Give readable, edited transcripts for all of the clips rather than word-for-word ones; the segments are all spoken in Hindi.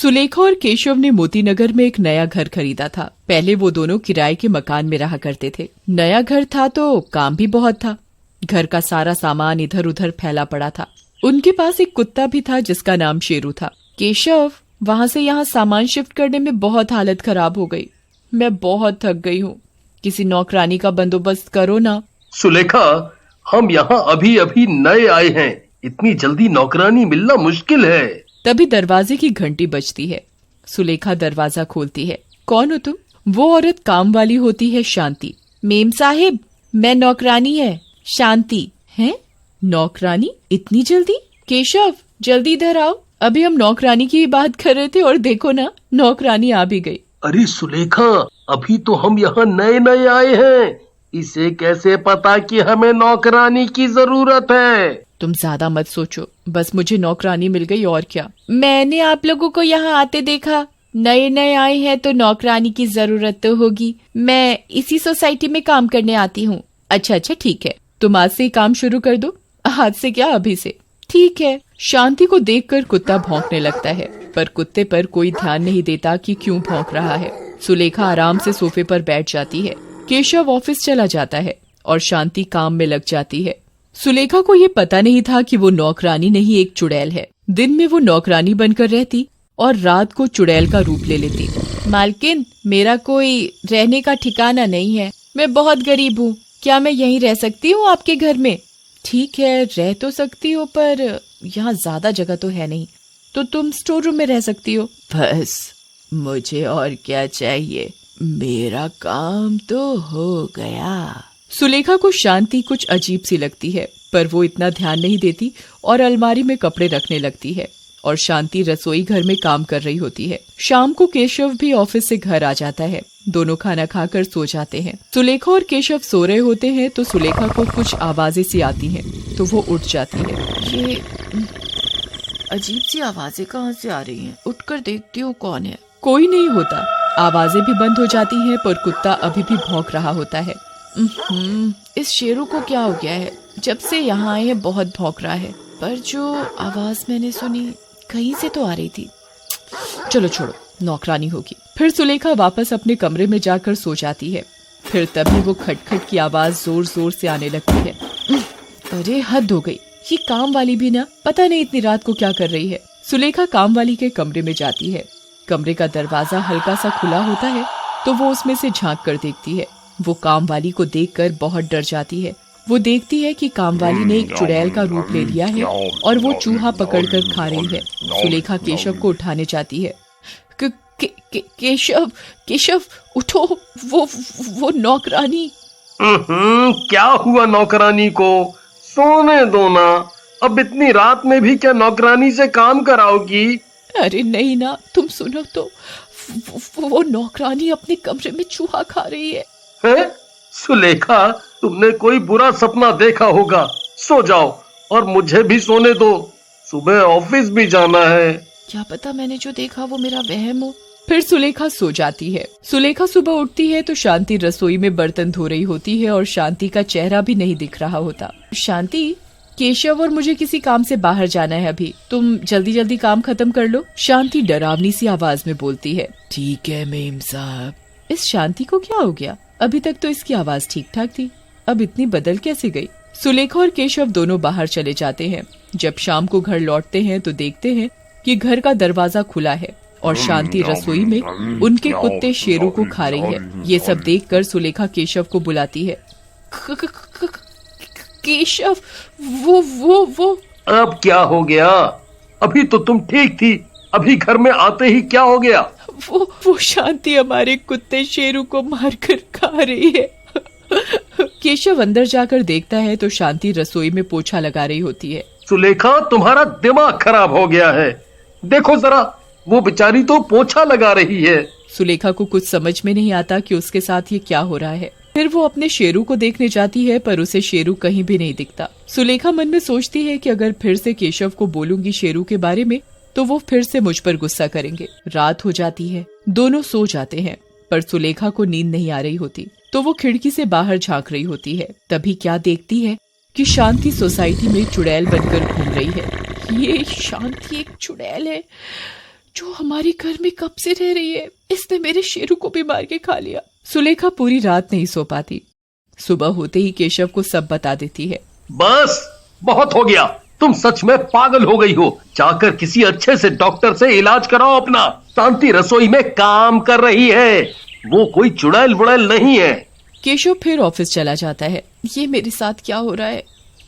सुलेखा और केशव ने मोतीनगर में एक नया घर खरीदा था। पहले वो दोनों किराए के मकान में रहा करते थे। नया घर था तो काम भी बहुत था। घर का सारा सामान इधर उधर फैला पड़ा था। उनके पास एक कुत्ता भी था जिसका नाम शेरू था। केशव, वहाँ से यहाँ सामान शिफ्ट करने में बहुत हालत खराब हो गई। मैं बहुत थक गई हूँ। किसी नौकरानी का बंदोबस्त करो ना। सुलेखा, हम यहाँ अभी अभी नए आए हैं, इतनी जल्दी नौकरानी मिलना मुश्किल है। तभी दरवाजे की घंटी बजती है। सुलेखा दरवाजा खोलती है। कौन हो तुम? वो औरत काम वाली होती है, शांति। मेम साहिब, मैं नौकरानी है, शांति। हैं? नौकरानी? इतनी जल्दी? केशव, जल्दी इधर आओ। अभी हम नौकरानी की बात कर रहे थे और देखो ना, नौकरानी आ भी गई। अरे सुलेखा, अभी तो हम यहाँ नए नए आए हैं, इसे कैसे पता कि हमें नौकरानी की जरूरत है? तुम ज्यादा मत सोचो, बस मुझे नौकरानी मिल गई और क्या। मैंने आप लोगों को यहाँ आते देखा। नए नए आए हैं तो नौकरानी की जरूरत तो होगी। मैं इसी सोसाइटी में काम करने आती हूँ। अच्छा ठीक है, तुम आज से ही काम शुरू कर दो। आज से क्या, अभी से। ठीक है। शांति को देखकर कुत्ता भौंकने लगता है, पर कुत्ते पर कोई ध्यान नहीं देता कि क्यों भौंक रहा है। सुलेखा आराम से सोफे पर बैठ जाती है। केशव ऑफिस चला जाता है और शांति काम में लग जाती है। सुलेखा को ये पता नहीं था कि वो नौकरानी नहीं, एक चुड़ैल है। दिन में वो नौकरानी बनकर रहती और रात को चुड़ैल का रूप ले लेती। मालकिन, मेरा कोई रहने का ठिकाना नहीं है। मैं बहुत गरीब हूँ। क्या मैं यहीं रह सकती हूँ आपके घर में? ठीक है, रह तो सकती हो, पर यहाँ ज्यादा जगह तो है नहीं, तो तुम स्टोर रूम में रह सकती हो। बस, मुझे और क्या चाहिए, मेरा काम तो हो गया। सुलेखा को शांति कुछ अजीब सी लगती है, पर वो इतना ध्यान नहीं देती और अलमारी में कपड़े रखने लगती है। और शांति रसोई घर में काम कर रही होती है। शाम को केशव भी ऑफिस से घर आ जाता है। दोनों खाना खाकर सो जाते हैं। सुलेखा और केशव सो रहे होते हैं तो सुलेखा को कुछ आवाजें सी आती हैं, तो वो उठ जाती है। ये अजीब सी आवाजें कहाँ से आ रही हैं? उठकर देखती हूँ कौन है। कोई नहीं होता। आवाजें भी बंद हो जाती हैं, पर कुत्ता अभी भी भौंक रहा होता है। इस शेरू को क्या हो गया है? जब से यहाँ आए हैं बहुत भौंक रहा है, पर जो आवाज मैंने सुनी कहीं से तो आ रही थी। चलो छोड़ो, नौकरानी होगी। फिर सुलेखा वापस अपने कमरे में जाकर सो जाती है। फिर तभी वो खटखट की आवाज जोर जोर से आने लगती है। अरे हद हो गई, ये काम वाली भी ना पता नहीं इतनी रात को क्या कर रही है। सुलेखा काम वाली के कमरे में जाती है। कमरे का दरवाजा हल्का सा खुला होता है, तो वो उसमें से झांक कर देखती है। वो काम वाली को देखकर बहुत डर जाती है। वो देखती है कि कामवाली ने एक चुड़ैल का रूप ले लिया है और वो चूहा पकड़कर खा रही है। सुलेखा केशव को उठाने जाती है। केशव उठो, वो नौकरानी। क्या हुआ नौकरानी को? सोने दो ना, अब इतनी रात में भी क्या नौकरानी से काम कराओगी? अरे नहीं ना, तुम सुनो तो, वो नौकरानी अपने कमरे में चूहा खा रही है। सुलेखा, तुमने कोई बुरा सपना देखा होगा। सो जाओ और मुझे भी सोने दो, सुबह ऑफिस भी जाना है। क्या पता मैंने जो देखा वो मेरा वहम हो। फिर सुलेखा सो जाती है। सुलेखा सुबह उठती है तो शांति रसोई में बर्तन धो रही होती है और शांति का चेहरा भी नहीं दिख रहा होता। शांति, केशव और मुझे किसी काम से बाहर जाना है अभी, तुम जल्दी जल्दी काम खत्म कर लो। शांति डरावनी सी आवाज में बोलती है। ठीक है मेम साहब। इस शांति को क्या हो गया? अभी तक तो इसकी आवाज ठीक ठाक थी, अब इतनी बदल कैसे गई? सुलेखा और केशव दोनों बाहर चले जाते हैं। जब शाम को घर लौटते हैं तो देखते हैं कि घर का दरवाजा खुला है और शांति रसोई में उनके कुत्ते शेरू को खा रही है। ये सब देखकर सुलेखा केशव को बुलाती है। केशव, वो अब क्या हो गया? अभी तो तुम ठीक थी, अभी घर में आते ही क्या हो गया? वो शांति हमारे कुत्ते शेरू को मारकर खा रही है। केशव अंदर जाकर देखता है तो शांति रसोई में पोछा लगा रही होती है। सुलेखा, तुम्हारा दिमाग खराब हो गया है। देखो जरा, वो बेचारी तो पोछा लगा रही है। सुलेखा को कुछ समझ में नहीं आता कि उसके साथ ये क्या हो रहा है। फिर वो अपने शेरू को देखने जाती है, पर उसे शेरू कहीं भी नहीं दिखता। सुलेखा मन में सोचती है कि अगर फिर से केशव को बोलूंगी शेरू के बारे में तो वो फिर से मुझ पर गुस्सा करेंगे। रात हो जाती है, दोनों सो जाते हैं, पर सुलेखा को नींद नहीं आ रही होती, तो वो खिड़की से बाहर झांक रही होती है। तभी क्या देखती है कि शांति सोसाइटी में चुड़ैल बनकर घूम रही है। ये शांति एक चुड़ैल है। जो हमारे घर में कब से रह रही है, इसने मेरे शेरू को भी मार के खा लिया। सुलेखा पूरी रात नहीं सो पाती। सुबह होते ही केशव को सब बता देती है। बस बहुत हो गया, तुम सच में पागल हो गई हो। जाकर किसी अच्छे से डॉक्टर से इलाज कराओ अपना। शांति रसोई में काम कर रही है, वो कोई चुड़ैल वुड़ैल नहीं है। केशव फिर ऑफिस चला जाता है। ये मेरे साथ क्या हो रहा है?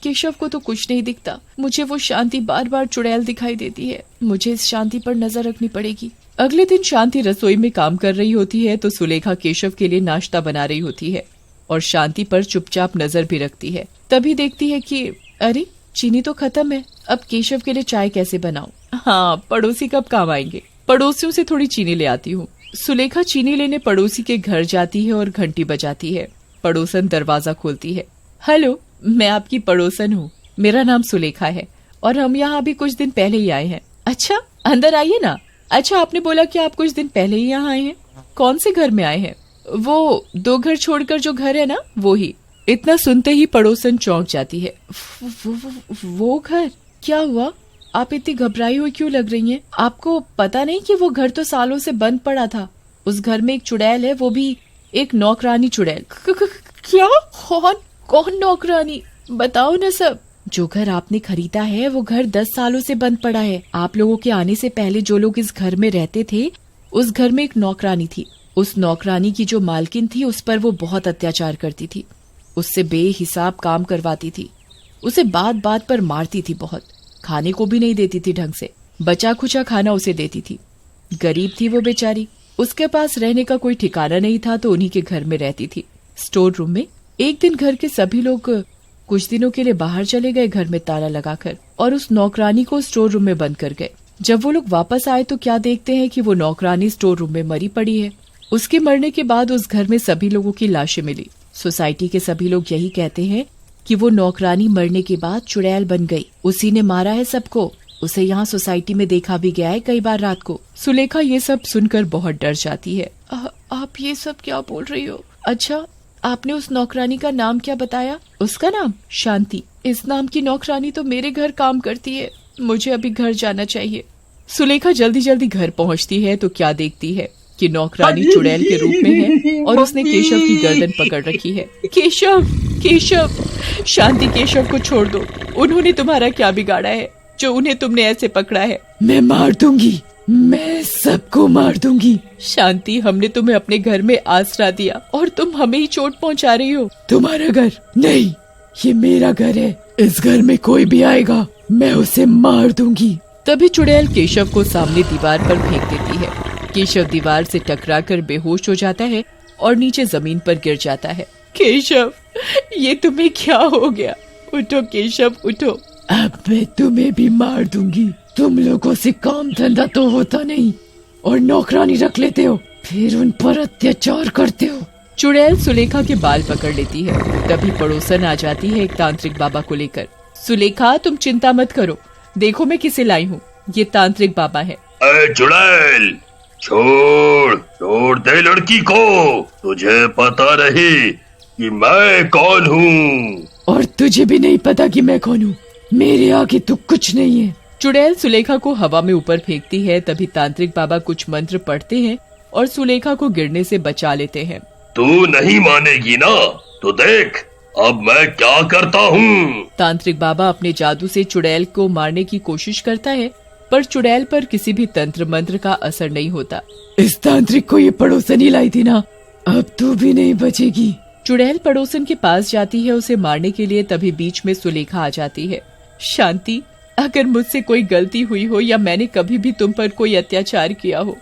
केशव को तो कुछ नहीं दिखता। मुझे वो शांति बार बार चुड़ैल दिखाई देती है। मुझे इस शांति पर नजर रखनी पड़ेगी। अगले दिन शांति रसोई में काम कर रही होती है तो सुलेखा केशव के लिए नाश्ता बना रही होती है और शांति पर चुपचाप नजर भी रखती है। तभी देखती है कि अरे चीनी तो खत्म है, अब केशव के लिए चाय कैसे बनाऊं? हाँ, पड़ोसी कब काम आएंगे, पड़ोसियों से थोड़ी चीनी ले आती हूँ। सुलेखा चीनी लेने पड़ोसी के घर जाती है और घंटी बजाती है। पड़ोसन दरवाजा खोलती है। हेलो, मैं आपकी पड़ोसन हूँ। मेरा नाम सुलेखा है और हम यहाँ अभी कुछ दिन पहले ही आए हैं। अच्छा, अंदर आइए ना। अच्छा, आपने बोला कि आप कुछ दिन पहले ही यहाँ आए हैं। कौन से घर में आए हैं? वो 2 घर छोड़कर जो घर है ना, वो ही। इतना सुनते ही पड़ोसन चौंक जाती है। वो घर? क्या हुआ? आप इतनी घबराई हुई क्यों लग रही हैं? आपको पता नहीं कि वो घर तो सालों से बंद पड़ा था। उस घर में एक चुड़ैल है, वो भी एक नौकरानी चुड़ैल। क्या? कौन नौकरानी? बताओ ना सब। जो घर आपने खरीदा है वो घर 10 सालों से बंद पड़ा है। आप लोगों के आने से पहले जो लोग इस घर में रहते थे, उस घर में एक नौकरानी थी। उस नौकरानी की जो मालकिन थी, उस पर वो बहुत अत्याचार करती थी। उससे बेहिसाब काम करवाती थी। उसे बात पर मारती थी बहुत। खाने को भी नहीं देती थी ढंग से। बचा खुचा खाना उसे देती थी। गरीब थी वो बेचारी। उसके पास रहने का कोई ठिकाना नहीं था तो उन्हीं के घर में रहती थी, स्टोर रूम में। एक दिन घर के सभी लोग कुछ दिनों के लिए बाहर चले गए घर में ताला लगाकर, और उस नौकरानी को स्टोर रूम में बंद कर गए। जब वो लोग वापस आए तो क्या देखते हैं कि वो नौकरानी स्टोर रूम में मरी पड़ी है। उसके मरने के बाद उस घर में सभी लोगों की लाशें मिली। सोसाइटी के सभी लोग यही कहते हैं कि वो नौकरानी मरने के बाद चुड़ैल बन गई। उसी ने मारा है सबको। उसे यहाँ सोसाइटी में देखा भी गया है कई बार रात को। सुलेखा ये सब सुनकर बहुत डर जाती है। आप ये सब क्या बोल रही हो? अच्छा, आपने उस नौकरानी का नाम क्या बताया? उसका नाम शांति। इस नाम की नौकरानी तो मेरे घर काम करती है। मुझे अभी घर जाना चाहिए। सुलेखा जल्दी जल्दी घर पहुँचती है तो क्या देखती है कि नौकरानी चुड़ैल के रूप में है और उसने केशव की गर्दन पकड़ रखी है। केशव, शांति केशव को छोड़ दो। उन्होंने तुम्हारा क्या बिगाड़ा है जो उन्हें तुमने ऐसे पकड़ा है? मैं मार दूंगी, मैं सबको मार दूंगी। शांति, हमने तुम्हें अपने घर में आसरा दिया और तुम हमें ही चोट पहुंचा रही हो। तुम्हारा घर नहीं, ये मेरा घर है। इस घर में कोई भी आएगा मैं उसे मार दूंगी। तभी चुड़ैल केशव को सामने दीवार पर फेंक देती है। केशव दीवार से टकराकर बेहोश हो जाता है और नीचे जमीन पर गिर जाता है। केशव, ये तुम्हें क्या हो गया? उठो केशव, उठो। अब मैं तुम्हें भी मार दूंगी। तुम लोगों से काम धंधा तो होता नहीं और नौकरानी रख लेते हो, फिर उन पर अत्याचार करते हो। चुड़ैल सुलेखा के बाल पकड़ लेती है। तभी पड़ोसन आ जाती है एक तांत्रिक बाबा को लेकर। सुलेखा, तुम चिंता मत करो, देखो मैं किसे लाई हूँ। ये तांत्रिक बाबा है। चुड़ैल, छोड़ दे लड़की को। तुझे पता नहीं कि मैं कौन हूँ? और तुझे भी नहीं पता कि मैं कौन हूँ? मेरे आगे तो कुछ नहीं है। चुड़ैल सुलेखा को हवा में ऊपर फेंकती है। तभी तांत्रिक बाबा कुछ मंत्र पढ़ते हैं और सुलेखा को गिरने से बचा लेते हैं। तू नहीं मानेगी ना, तो देख अब मैं क्या करता हूँ। तांत्रिक बाबा अपने जादू से चुड़ैल को मारने की कोशिश करता है, पर चुड़ैल पर किसी भी तंत्र मंत्र का असर नहीं होता। इस तांत्रिक को ये पड़ोसन ही लाई थी ना, अब तू भी नहीं बचेगी। चुड़ैल पड़ोसन के पास जाती है उसे मारने के लिए। तभी बीच में सुलेखा आ जाती है। शांति, अगर मुझसे कोई गलती हुई हो या मैंने कभी भी तुम पर कोई अत्याचार किया हो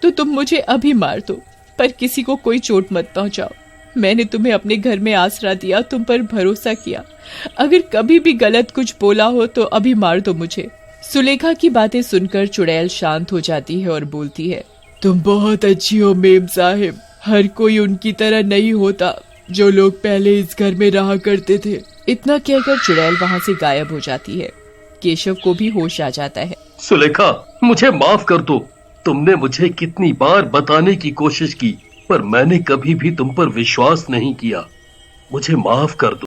तो तुम मुझे अभी मार दो, पर किसी को कोई चोट मत पहुंचाओ। मैंने तुम्हें अपने घर में आसरा दिया, तुम पर भरोसा किया। अगर कभी भी गलत कुछ बोला हो तो अभी मार दो मुझे। सुलेखा की बातें सुनकर चुड़ैल शांत हो जाती है और बोलती है, तुम बहुत अच्छी हो मेम साहिब। हर कोई उनकी तरह नहीं होता जो लोग पहले इस घर में रहा करते थे। इतना कहकर चुड़ैल वहाँ से गायब हो जाती है। केशव को भी होश आ जाता है। सुलेखा, मुझे माफ कर दो। तुमने मुझे कितनी बार बताने की कोशिश की, पर मैंने कभी भी तुम पर विश्वास नहीं किया। मुझे माफ कर दो।